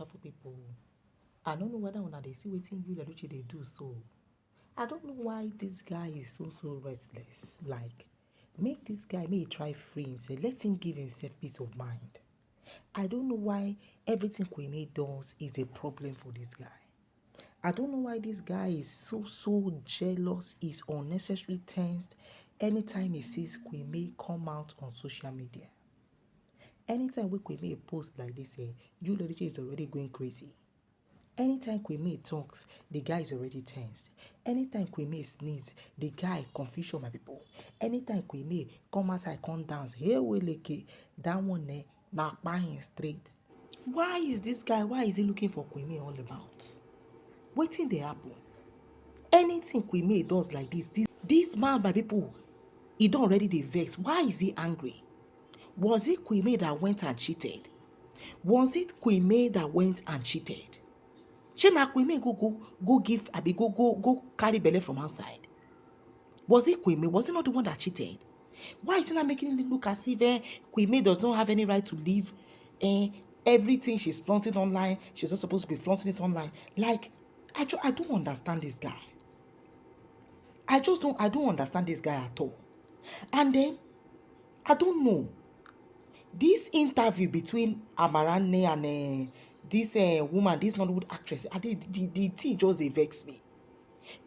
wonderful people. I don't know whether or not they see wetin you Edochie they do so. I don't know why this guy is so restless. Like, make this guy may try free himself. Let him give himself peace of mind. I don't know why everything Kwame does is a problem for this guy. I don't know why this guy is so jealous, is unnecessarily tensed anytime he sees Kwame come out on social media. Anytime we Kwame post like this, you Edochie is already going crazy. Anytime Kwame talks, the guy is already tensed. Anytime Kwame sneezes, the guy confusion my people. Anytime Kwame come outside, come dance, hey weleke, that one na buying straight. Why is this guy? Why is he looking for Kwame all about? Waiting they happen. Anything Kwame does like this man, my people, he don't already dey vex. Why is he angry? Was it Kwame that went and cheated? Was it Kwame that went and cheated? Shey Kwame go give abi go carry belle from outside? Was it Kwame? Was it not the one that cheated? Why is it not making it look as if Kwame does not have any right to leave everything she's flaunting online? She's not supposed to be flaunting it online. Like, I don't understand this guy. I don't understand this guy at all. And then I don't know. This interview between Amarane and this woman, this Nollywood actress, the thing just vex me.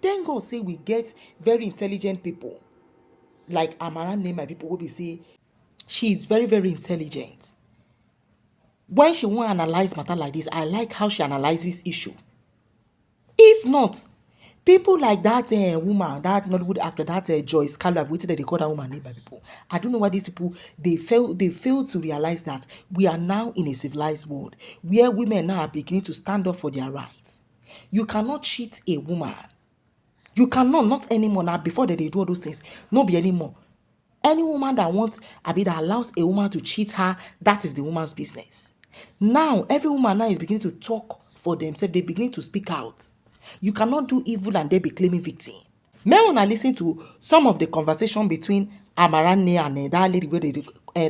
Thank God say we get very intelligent people like Amarane, my people will be say she is very intelligent. When she want to analyze matter like this, I like how she analyzes issue. If not, people like that woman, that Nollywood actor, that Joyce Caleb, what they call that woman name by people. I don't know why these people they fail to realize that we are now in a civilized world where women now are beginning to stand up for their rights. You cannot cheat a woman. You cannot, not anymore now. Before they do all those things, no be anymore. Any woman that wants, that allows a woman to cheat her, that is the woman's business. Now, every woman now is beginning to talk for themselves. They begin to speak out. You cannot do evil and they be claiming victim. May when I listen to some of the conversation between Amarane and that lady, where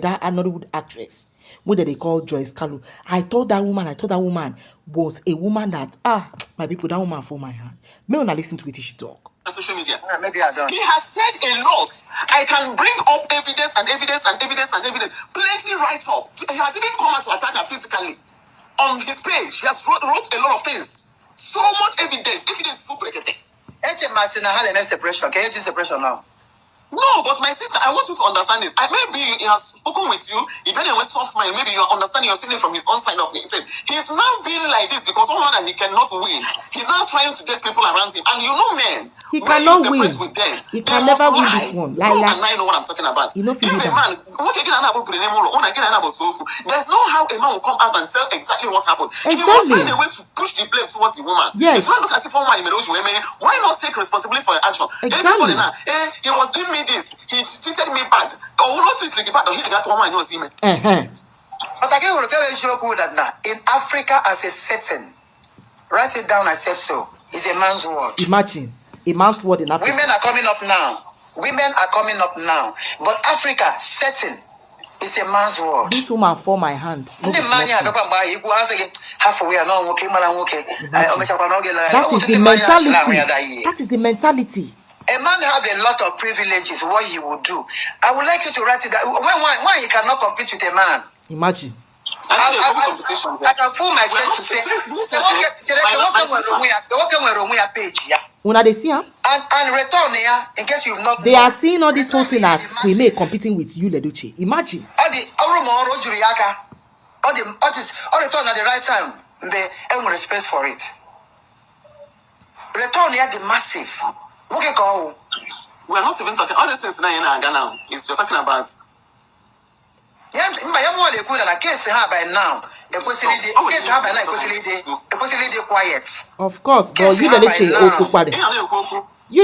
that Nollywood actress, what they call Joyce Kalu. I thought that woman was a woman that my people, that woman for my hand. May when I listen to it, she talk. Social media. Maybe I don't. He has said a lot. I can bring up evidence. Plenty write up. He has even come out to attack her physically on his page. He has wrote a lot of things. So much evidence. Evidence is so breakable. Separation. Can you do separation now? No, but my sister, I want you to understand this. Maybe he has spoken with you. He made a soft mind. Maybe you're understanding, you're seeing it from his own side of the thing. He's now being like this because someone that he cannot win. He's now trying to get people around him. And you know, men, he cannot win. With them, he can never win this one. Like, and I know what I'm talking about. You know, if a man, there's no how a man will come out and tell exactly what happened. Exactly. He must find a way to push the blame towards the woman. Yes. It's not look as if why not take responsibility for your action? Exactly. Everybody now, he was doing me this. He treated me bad. Or not treat me bad. Or he got woman you see me. But again, we'll tell you that now in Africa as a setting, write it down. I said so. It's a man's word. Imagine a man's word in Africa. Women are coming up now. But Africa setting is a man's word. This woman for my hand. That is the mentality. That is the mentality. A man have a lot of privileges, what he would do. I would like you to write it down. Why you cannot compete with a man? Imagine. I can pull my chest to say, when they see him, and return here, in case you've not they are seeing all this whole thing as we may competing with you, Edochie. Imagine. All the return at the right time, they have respect for it. Return here the massive. We are not even talking all these things now in Ghana. Is you're talking about. Yeah, case by now. Quiet. Of course, but you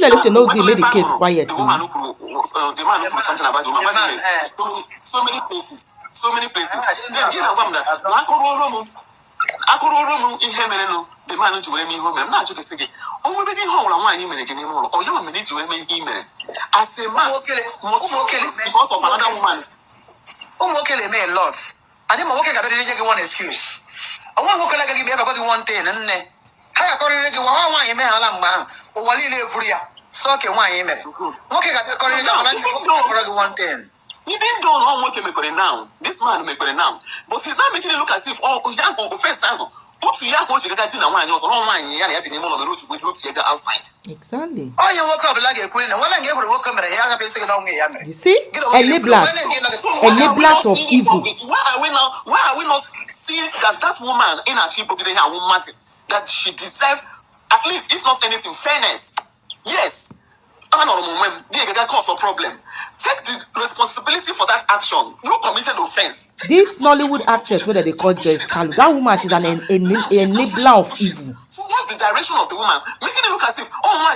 Edochie know the lady case quiet. The man who put something about the woman. So many places. Then you know that. The man to me home. I'm not just saying. Oh, we be home. I'm not even getting more. Oh, you need to remain email. As a man, because of another woman. Okay, me a lot. I didn't work one excuse. I want to give me about one thing, and then I according to one email, or one little so okay, one email. Okay, according to one thing. Even though no one can make it now, this man make it now, but he's not making it look as if young offense. Outside. Exactly. Oh, you woke up like a queen, and when I gave her woke up, you see, enablers of evil. Why are we not seeing that woman in her cheap that she deserves at least, if not anything, fairness? Yes. They cause a problem. Take the responsibility for that action. You committed offense. This Nollywood actress, whether they call Joyce Kalu, that woman, she's an enabler of evil. So what's the direction of the woman? Making it look as if, now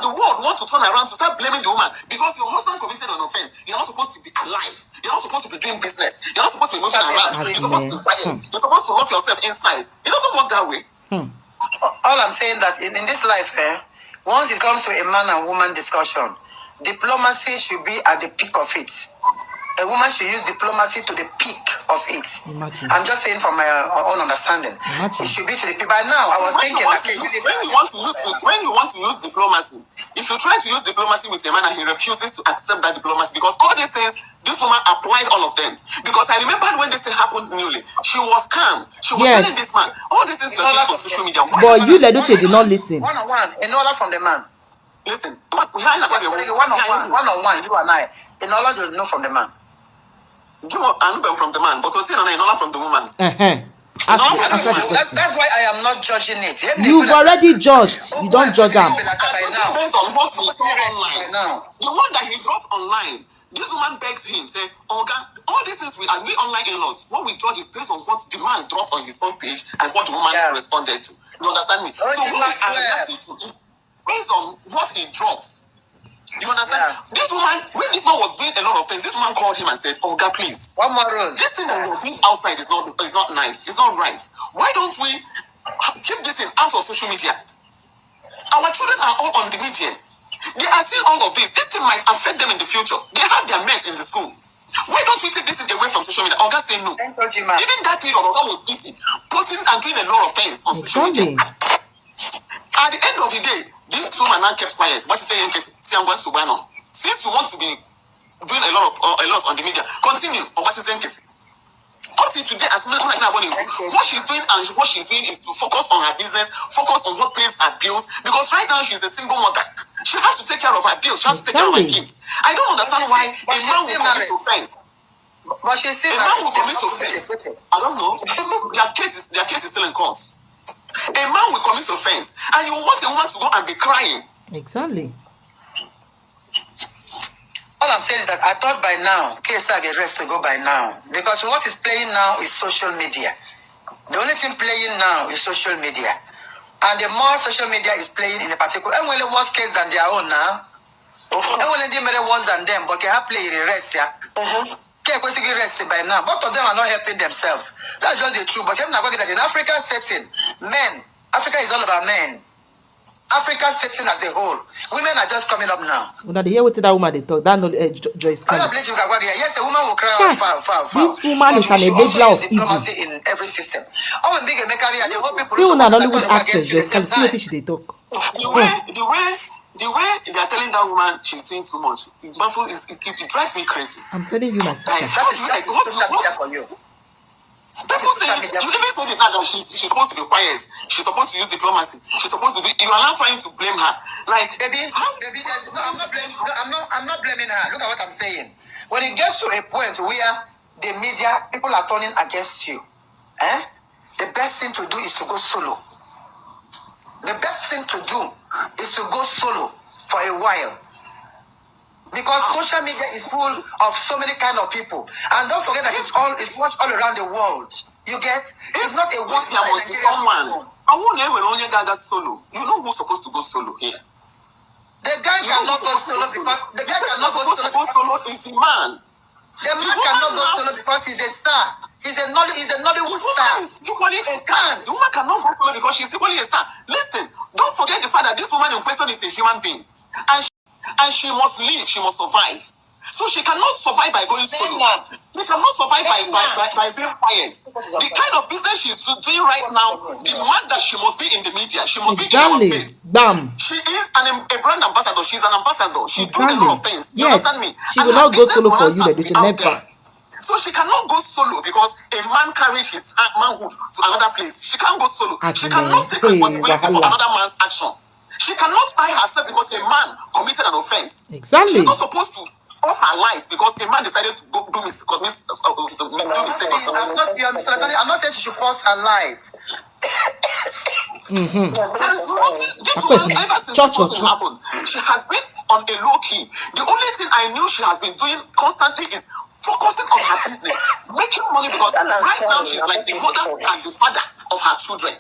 the world wants to turn around to start blaming the woman because your husband committed an offense. You're not supposed to be alive. You're not supposed to be doing business. You're not supposed to be moving around. You're supposed to be quiet. You're supposed to lock yourself inside. It doesn't work that way. All I'm saying that in this life, once it comes to a man and woman discussion, diplomacy should be at the peak of it. A woman should use diplomacy to the peak of it. Imagine. I'm just saying from my own understanding. Imagine. It should be to the peak. By now, I was thinking, when you want to use diplomacy, if you try to use diplomacy with a man and he refuses to accept that diplomacy, because all these things, this woman applied all of them. Because I remember when this thing happened newly, she was calm. She was telling this man, all these things are on social media. But you, Edochie, did not listen. One-on-one, in order from the man. Listen, one-on-one, you and I, in order to know from the man. You are from the man, but in order from the woman. That's why I am not judging it. You've already judged. You don't judge them. Depends on what we saw online. The one that he dropped online, this woman begs him, say, Oga, all these things as we online in-laws, what we judge is based on what the man dropped on his own page and what the woman responded to. You understand me? So what we are to is based on what he drops. You understand? This woman, when this man was doing a lot of things, this woman called him and said, Oga, please. One more rule. This thing that we're doing outside is not nice. It's not right. Why don't we keep this thing out of social media? Our children are all on the media. They are seeing all of this. This thing might affect them in the future. They have their mess in the school. Why don't we take this thing away from social media? Oga say no. Even that period, Oga was busy posting and doing a lot of things on social media. At the end of the day, this woman now kept quiet. What you saying? Since you want to be doing a lot on the media, continue on what you're saying. Up to today, as what she's doing is to focus on her business, focus on what pays her bills. Because right now she's a single mother. She has to take care of her bills. She has to take care of her kids. I don't understand why a man will commit offense. But she's still a man will commit offense. I don't know. Their case is still in court. A man will commit offense, and you want a woman to go and be crying. Exactly. All I'm saying is that I thought by now, KSA get rest to go by now. Because what is playing now is social media. The only thing playing now is social media. And the more social media is playing in a particular, and when it was kids than their own now, and when they made worse than them, but they have played the rest, rest by now. Both of them are not helping themselves. That's just the truth. But I'm not going to get that in African setting, Africa is all about men. African setting as a whole, women are just coming up now. When they hear what that woman they talk, that no Joyce Kalu. Yes, a woman will cry foul. This woman is an enabler of diplomacy in every system. See una Nollywood actress Joyce Kalu. See what she they talk. The way they are telling that woman she's doing too much, it drives me crazy. I'm telling you, my sister. That is like what for you. People say, you even say that she's supposed to be quiet. She's supposed to use diplomacy. She's supposed to do. You are now trying to blame her. Like, baby, I'm not blaming her. Look at what I'm saying. When it gets to a point where the media, people are turning against you, the best thing to do is to go solo. The best thing to do is to go solo for a while. Because social media is full of so many kind of people, and don't forget that it's watched all around the world. You get? It's not a one time Nigerian. I won't ever only guy that solo. You know who's supposed to go solo here? The guy cannot go solo because the guy cannot go solo. Is the man. The man cannot go solo because he's a star. He's a Nollywood star. Equally a star. The woman cannot go solo because she's equally a star. Listen, don't forget the fact that this woman in question is a human being, and she must live, she must survive. So she cannot survive by going solo. She cannot survive by being quiet. The kind of business she's doing right now demand that she must be in the media. She must be in our face. Bam. She is a brand ambassador. She's an ambassador. She does a lot of things. You understand me? She will not go solo for you, Edochie, never. So she cannot go solo because a man carried his manhood to another place. She can't go solo. She cannot take responsibility for another man's action. She cannot buy herself because a man committed an offense. Exactly. She's not supposed to off her light because a man decided to go do mistake. I'm not saying she should force her light. There is nothing. This woman, ever since something happened, she has been on a low key. The only thing I knew she has been doing constantly is focusing on her business, making money, because right now she's like the mother and the father of her children.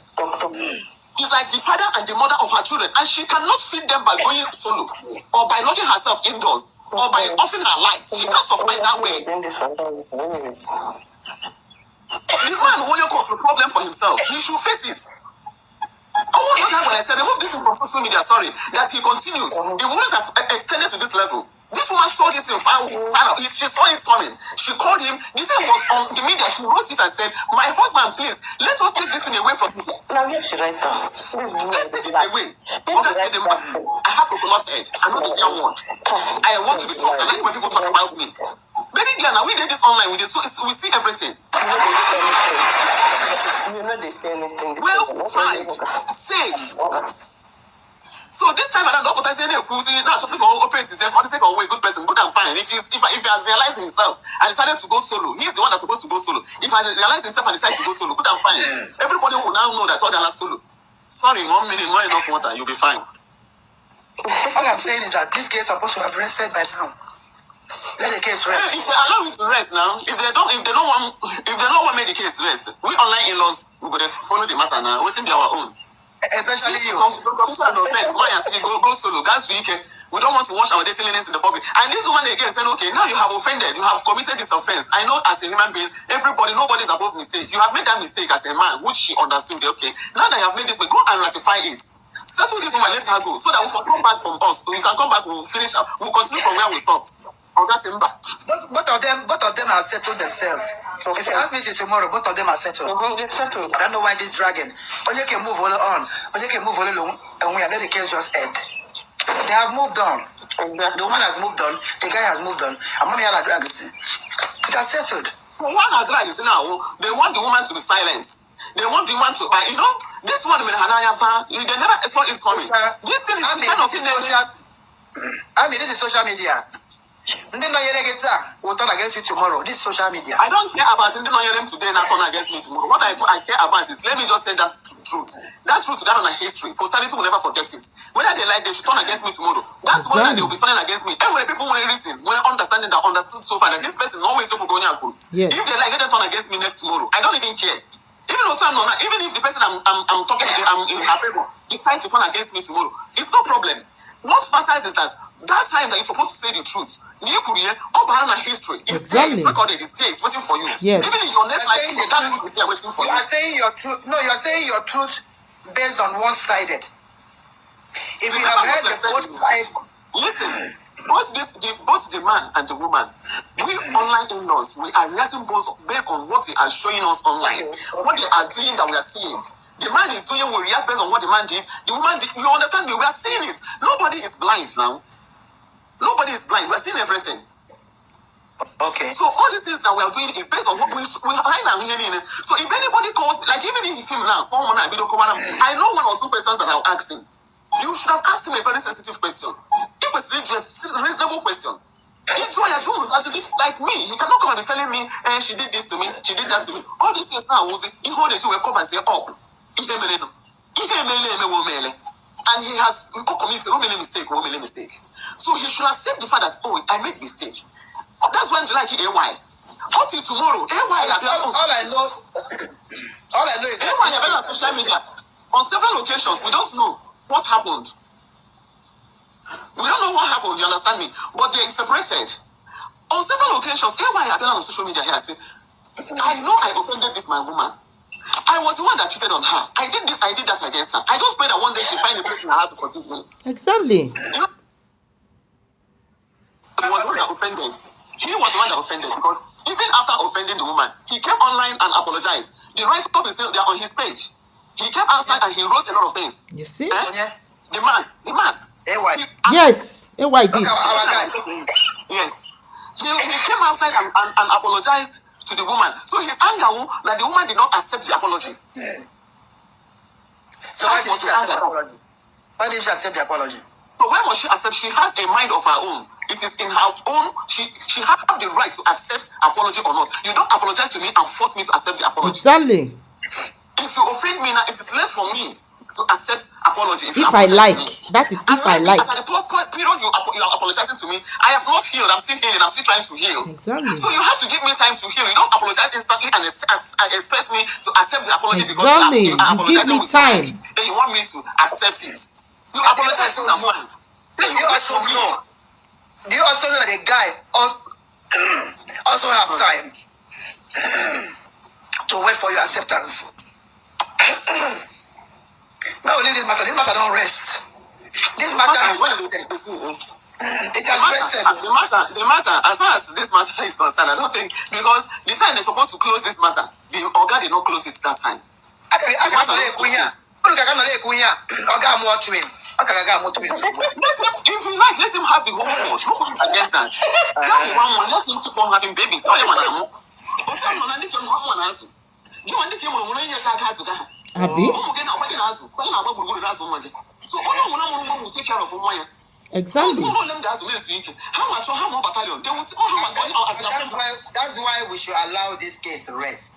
She's like the father and the mother of her children, and she cannot feed them by going solo or by locking herself indoors or by offing her lights. She can't survive that way. The man who will cause the problem for himself, he should face it. I want to when I said remove this from social media, sorry, that he continued. He wouldn't have extended to this level. This woman saw this in final. She saw it coming. She called him. This thing was on the media. She wrote it and said, "My husband, please, let us take this thing away from him." Now, yes, you're right. Let's take it away. I have to close head. I'm not the young one. I want to be talked. I like when people talk about me. Baby girl, now we did this online. We see everything. You know they say anything. Well, fine. Safe. So this time around, don't put us in a cruising. Not just to go open his for the sake of a good person, good and fine. If he has realized himself and decided to go solo, he's the one that's supposed to go solo. If he has realized himself and decided to go solo, good and fine. Everybody will now know that all the last solo. Sorry, 1 minute, not enough water, you'll be fine. All I'm saying is that this case is supposed to have rested by now. Let the case rest. If they allow it to rest now, if they don't want to make the case rest, we online in-laws will follow the matter now. Waiting be our own. Especially you. Go solo. That's weekend. We don't want to wash our dirty linens in the public. And this woman again said, okay, now you have offended, you have committed this offense. I know as a human being, nobody is above mistake. You have made that mistake as a man, which she understood. Okay, now that you have made this, go and ratify it. Settle this woman, let her go, so that we can come back from us. We can come back, we'll finish up. We'll continue from where we stopped. Both of them have settled themselves. Okay. If you ask me till tomorrow, both of them are settled. They're settled. I don't know why this dragging. Only can move all on. Only can move all along, and we are let the case just end. They have moved on. Exactly. The woman has moved on. The guy has moved on. And mommy had a drag. It has settled. Well, one had drag is now. They want the woman to be silent. They want the woman to, this one, they never saw it coming. This thing is kind of social. This is social media. And then will turn against you tomorrow. This is social media. I don't care about them today and turn against me tomorrow. What I care about is, let me just say that truth. That truth got on a history. Posterity will never forget it. Whether they like, they should turn against me tomorrow. That's why they will be turning against me. And when people will reason, when understanding that understood so far that this person always will go. Yes. If they like, let them turn against me next tomorrow. I don't even care. Even if the person I'm talking to, I'm in her favor, decide to turn against me tomorrow, it's no problem. What matters is that time that you're supposed to say the truth, history. It's there, it's recorded, it's there, it's waiting for you. Yes. Even in your next life, that truth is there waiting for you. You are saying your truth. No, you are saying your truth based on one-sided. If you have heard the both sides, listen. Both the man and the woman, we online in-laws, we are reacting based on what they are showing us online, what they are doing that we are seeing. The man is doing, we react based on what the man did. The woman did, you understand me? We are seeing it. Nobody is blind now. Nobody is blind. We are seeing everything. Okay. So all these things that we are doing is based on what we are hearing. So if anybody calls, like even in him now, I know one or two questions that I'll ask him. You should have asked him a very sensitive question. It was really just a reasonable question. Like me, you cannot come and be telling me, she did this to me, she did that to me. All these things now, he hold it to a cover and say, and he has committed mistake. So he should accept the fact that, I made mistake. That's when July hit AY. Until tomorrow, AY all I know is AY on social media. On several occasions, we don't know what happened. We don't know what happened, you understand me? But they separated. On several occasions, AY appeared on social media here and said, I know I offended this my woman. I was the one that cheated on her. I did this, I did that against her. I just pray that one day she find a place in her heart to forgive me. Exactly. I was the one that offended. offended because even after offending the woman, he came online and apologized. The write-up is still there on his page. He came outside and he wrote a lot of things. You see? The man. Yes, AY did. Yes. He came outside and apologized to the woman. So his anger that the woman did not accept the apology. So why did she accept the apology? Why did she accept the apology? So why must she accept? She has a mind of her own. It is in her own. She has the right to accept apology or not. You don't apologize to me and force me to accept the apology. Exactly. If you offend me now, it is left for me to accept apology. If I like, that is if I like. As at the period you are apologizing to me, I have not healed. I'm still healing. I'm still trying to heal. Exactly. So you have to give me time to heal. You don't apologize instantly and expect me to accept the apology because you give me time. Then you want me to accept it. You apologize to someone. Do you also know that the guy also have time to wait for your acceptance? Now leave this matter don't rest. This matter it has rested. The matter, as far as this matter is concerned, I don't think, because the time they're supposed to close this matter, the Oga did not close it that time. If you like, let him have the whole world. Nobody's against that. That let him keep on having babies. Abi. Exactly. That's why we should allow this case rest.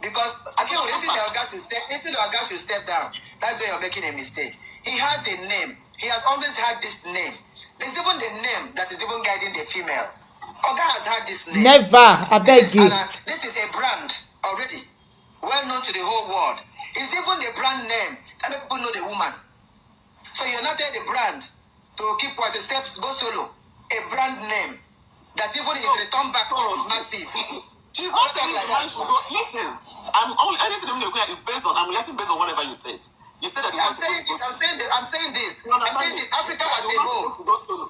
Because again, instead the Oga should step down. That's where you're making a mistake. He has a name. He has always had this name. There's even the name that is even guiding the female. Oga has had this name. Never. I beg you. This is a brand already, well known to the whole world. It's even the brand name that people know the woman. So you're not there the brand to keep quiet, to go solo. A brand name that even is returned back massive. She's not saying like that. Listen, anything is based on. I'm letting based on whatever you said. You said that I'm saying this. Africa as a whole.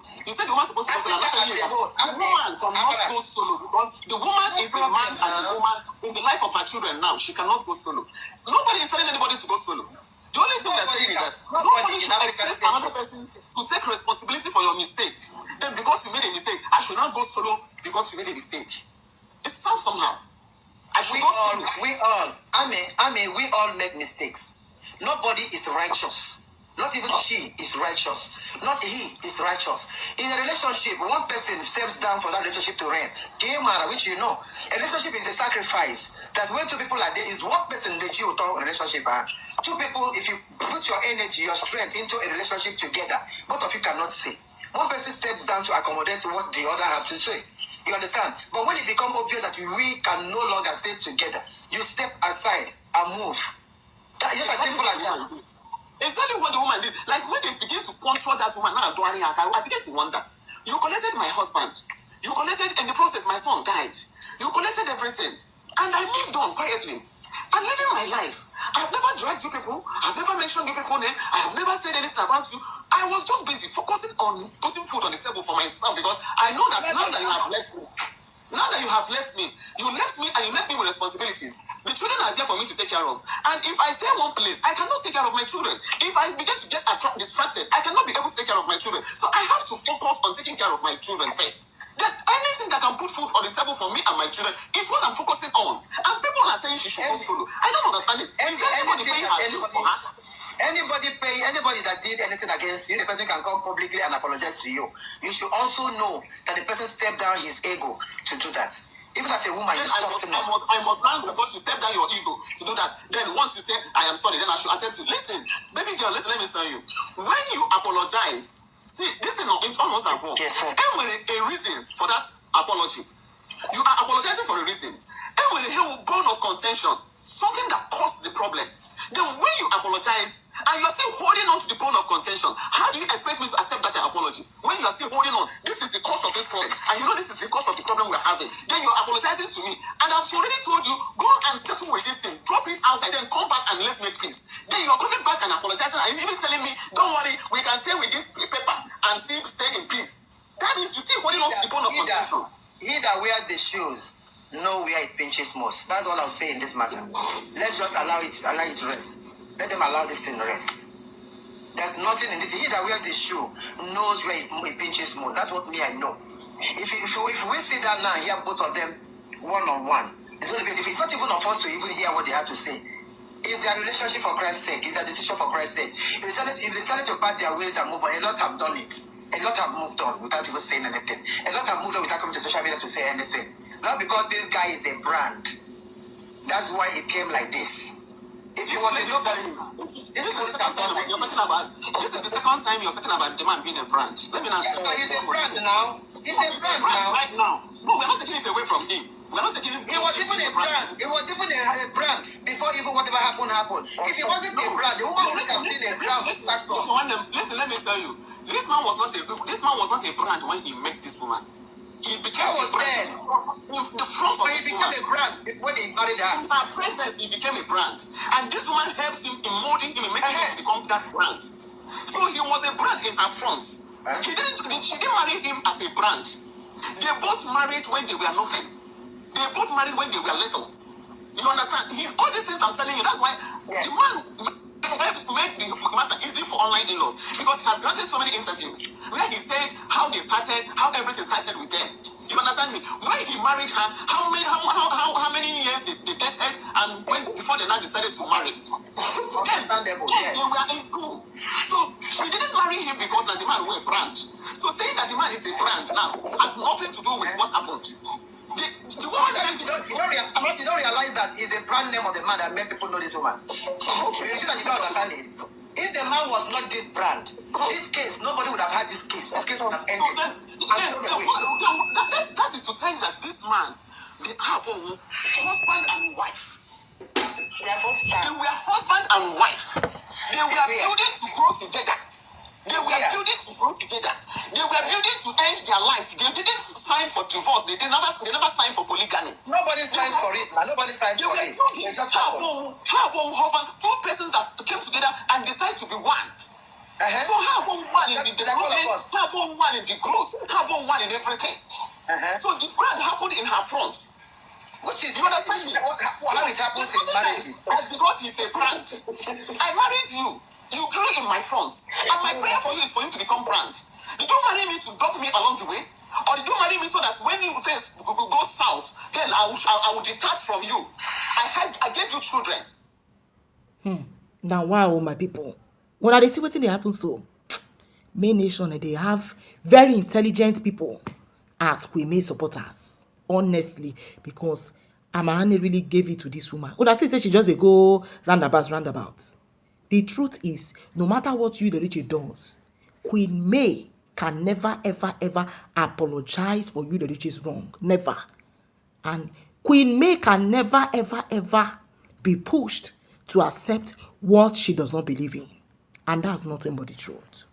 You said the woman supposed to go solo. The woman cannot go solo because the woman is the man and the woman in the life of her children now. She cannot go solo. Nobody is telling anybody to go solo. The only thing they're saying is that nobody should expect another person to take responsibility for your mistake. Then because you made a mistake, I should not go solo because you made a mistake. It sounds somehow. We all make mistakes. Nobody is righteous. Not even she is righteous. Not he is righteous. In a relationship, one person steps down for that relationship to reign. Which you know. A relationship is a sacrifice. That when two people are there, is one person the relationship. Two people, if you put your energy, your strength into a relationship together, both of you cannot say. One person steps down to accommodate what the other have to say. You understand? But when it becomes obvious that we can no longer stay together, you step aside and move. That's just as simple as that. Exactly what the woman did. Like when they begin to control that woman, now I begin to wonder. You collected my husband. You collected, in the process, my son died. You collected everything. And I moved on quietly. I'm living my life. I've never dragged you people. I've never mentioned you people name. I have never said anything about you. I was just busy focusing on putting food on the table for myself because I know that now that you have left me, you left me and you left me with responsibilities. The children are there for me to take care of. And if I stay in one place, I cannot take care of my children. If I begin to get distracted, I cannot be able to take care of my children. So I have to focus on taking care of my children first. That anything that can put food on the table for me and my children is what I'm focusing on. And people are saying she should go solo. I don't understand it. Anybody that did anything against you, the person can come publicly and apologize to you. You should also know that the person stepped down his ego to do that. Even as a woman, you soften up. I must learn because you step down your ego to do that. Then once you say, I am sorry, then I should accept you. Listen, baby girl, listen, let me tell you. When you apologize, see, this is not almost like wrong. And with a reason for that apology. You are apologizing for a reason. And with a bone of contention, something that caused the problem. Then when you apologize, and you're still holding on to the bone of contention, how do you expect me to accept that apology? When you're still holding on, this is the cause of this problem, and you know this is the cause of the problem we're having. Then you're apologizing to me, and I've already told you, go and settle with this thing, drop it outside, then come back and let's make peace. Then you're coming back and apologizing, and even telling me, don't worry, we can stay with this paper and still stay in peace. That is, you still holding on to the bone of contention. He that wears the shoes know where it pinches most. That's all I'll say in this matter. Let's just allow it rest. Let them allow this thing rest. There's nothing in this. He that wears the shoe knows where it pinches most. That's what me I know. If we sit down now and hear both of them one-on-one, it's going to be difficult. It's not even of us to even hear what they have to say. It's their relationship for Christ's sake. It's their decision for Christ's sake. If they decided to part their ways and move on, a lot have done it. A lot have moved on without even saying anything. A lot have moved on without coming to social media to say anything. Not because this guy is a brand. That's why it came like this. If you want to know that, This is the second time you're talking about. This is the second time you're talking about the man being a brand. Let me ask you. He's a brand now. He's a brand now. Right now. No, we're not taking it away from him. We're not taking it. It was even a brand. It was even a brand before even whatever happened. If it wasn't a brand, the woman would have been a brand. Listen, let me tell you. This man was not a brand when he met this woman. He became a brand. The front of he became a brand when he married her. In her presence, he became a brand. And this woman helps him in molding him, in making him become that brand. So he was a brand in her front. She didn't marry him as a brand. They both married when they were nothing. They both married when they were little. You understand? All these things I'm telling you, that's why the man made the matter easy for online in-laws, because he has granted so many interviews where he said how they started, how everything started with them. You understand me? When he married her, how many years they dated, and before they now decided to marry? Then they were in school. So she didn't marry him because the man was a brand. So saying that the man is a brand now has nothing to do with what happened. The woman you don't realize that is the brand name of the man that made people know this woman. You see that you don't understand it. If the man was not this brand, this case, nobody would have had this case. This case would have ended. That is to tell you that this man, they are both husband and wife. They are both They were husband and wife. They were building to grow together. They were building to grow together. They were building to end their life. They didn't sign for divorce. They never signed for polygamy. Nobody signed for it, man. Nobody signed for it. How about husband, two persons that came together and decided to be one? So how about one in the development? How about one in the growth? How about one in everything? So the brand happened in her front. Which is, you understand me? How it happens in marriages? Because he's a brand. I married you. You grew in my front. And my prayer for you is for you to become brand. Did you marry me to drop me along the way? Or did you marry me so that when you go south, then I will detach from you? I gave you children. Now, wow, my people. When I see what they happen, so main nation, they have very intelligent people as we may supporters. Honestly, because Amarane really gave it to this woman. When I say she just go roundabout. The truth is, no matter what you the Edochie does, Queen May can never, ever apologize for you the Edochie's wrong. Never. And Queen May can never, ever be pushed to accept what she does not believe in. And that's nothing but the truth.